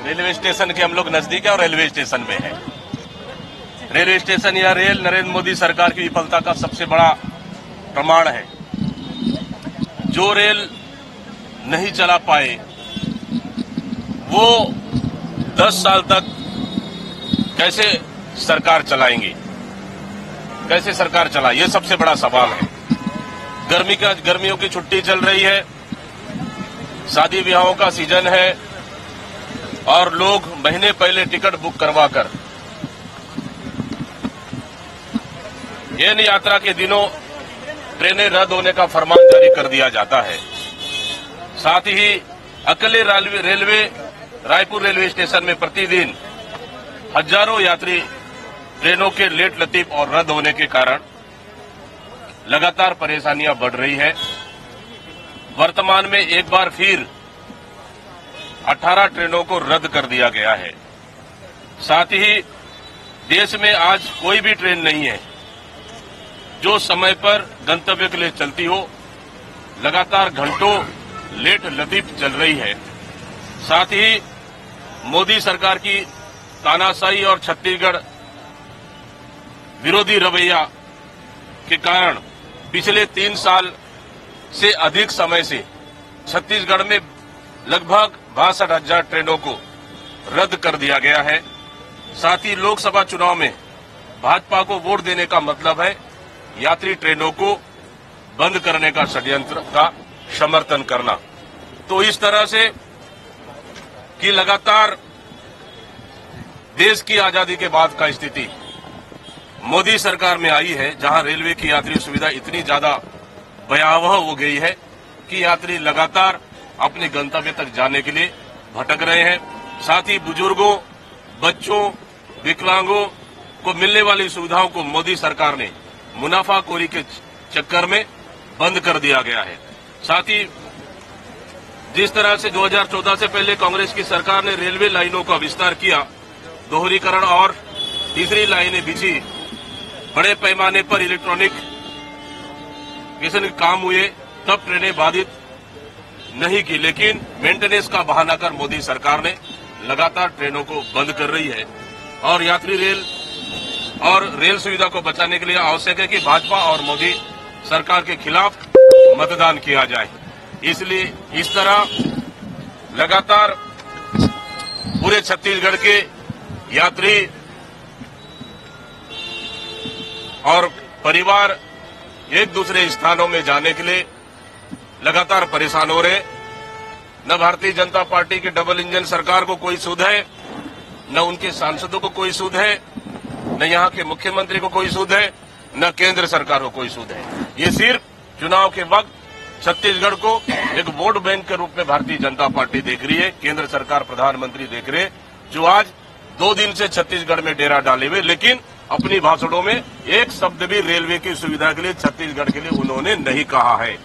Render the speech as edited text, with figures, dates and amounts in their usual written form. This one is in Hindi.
रेलवे स्टेशन के हम लोग नजदीक है और रेलवे स्टेशन में है। रेलवे स्टेशन या रेल नरेंद्र मोदी सरकार की विफलता का सबसे बड़ा प्रमाण है। जो रेल नहीं चला पाए वो 10 साल तक कैसे सरकार चलाएंगी, कैसे सरकार चलाए, ये सबसे बड़ा सवाल है। गर्मियों की छुट्टी चल रही है, शादी ब्याहों का सीजन है और लोग महीने पहले टिकट बुक करवाकर एन यात्रा के दिनों ट्रेनें रद्द होने का फरमान जारी कर दिया जाता है। साथ ही अकेले रायपुर रेलवे स्टेशन में प्रतिदिन हजारों यात्री ट्रेनों के लेट लतीफ और रद्द होने के कारण लगातार परेशानियां बढ़ रही है। वर्तमान में एक बार फिर 18 ट्रेनों को रद्द कर दिया गया है। साथ ही देश में आज कोई भी ट्रेन नहीं है जो समय पर गंतव्य के लिए चलती हो। लगातार घंटों लेट लतीफ चल रही है। साथ ही मोदी सरकार की तानाशाही और छत्तीसगढ़ विरोधी रवैया के कारण पिछले 3 साल से अधिक समय से छत्तीसगढ़ में लगभग 62,000 ट्रेनों को रद्द कर दिया गया है। साथ ही लोकसभा चुनाव में भाजपा को वोट देने का मतलब है यात्री ट्रेनों को बंद करने का षड्यंत्र का समर्थन करना। तो इस तरह से कि लगातार देश की आजादी के बाद का स्थिति मोदी सरकार में आई है, जहां रेलवे की यात्री सुविधा इतनी ज्यादा भयावह हो गई है कि यात्री लगातार अपने गंतव्य तक जाने के लिए भटक रहे हैं। साथ ही बुजुर्गों, बच्चों, विकलांगों को मिलने वाली सुविधाओं को मोदी सरकार ने मुनाफाखोरी के चक्कर में बंद कर दिया गया है। साथ ही जिस तरह से 2014 से पहले कांग्रेस की सरकार ने रेलवे लाइनों का विस्तार किया, दोहरीकरण और तीसरी लाइनें बिछी, बड़े पैमाने पर इलेक्ट्रॉनिक काम हुए, तब ट्रेनें बाधित नहीं की, लेकिन मेंटेनेंस का बहाना कर मोदी सरकार ने लगातार ट्रेनों को बंद कर रही है। और यात्री रेल सुविधा को बचाने के लिए आवश्यक है कि भाजपा और मोदी सरकार के खिलाफ मतदान किया जाए। इसलिए इस तरह लगातार पूरे छत्तीसगढ़ के यात्री और परिवार एक दूसरे स्थानों में जाने के लिए लगातार परेशान हो रहे। न भारतीय जनता पार्टी की डबल इंजन सरकार को कोई सुध है, न उनके सांसदों को कोई सुध है, न यहाँ के मुख्यमंत्री को कोई सुध है, न केंद्र सरकार को कोई सुध है। ये सिर्फ चुनाव के वक्त छत्तीसगढ़ को एक वोट बैंक के रूप में भारतीय जनता पार्टी देख रही है, केंद्र सरकार, प्रधानमंत्री देख रहे हैं, जो आज 2 दिन से छत्तीसगढ़ में डेरा डाले हुए, लेकिन अपनी भाषणों में एक शब्द भी रेलवे की सुविधा के लिए, छत्तीसगढ़ के लिए उन्होंने नहीं कहा है।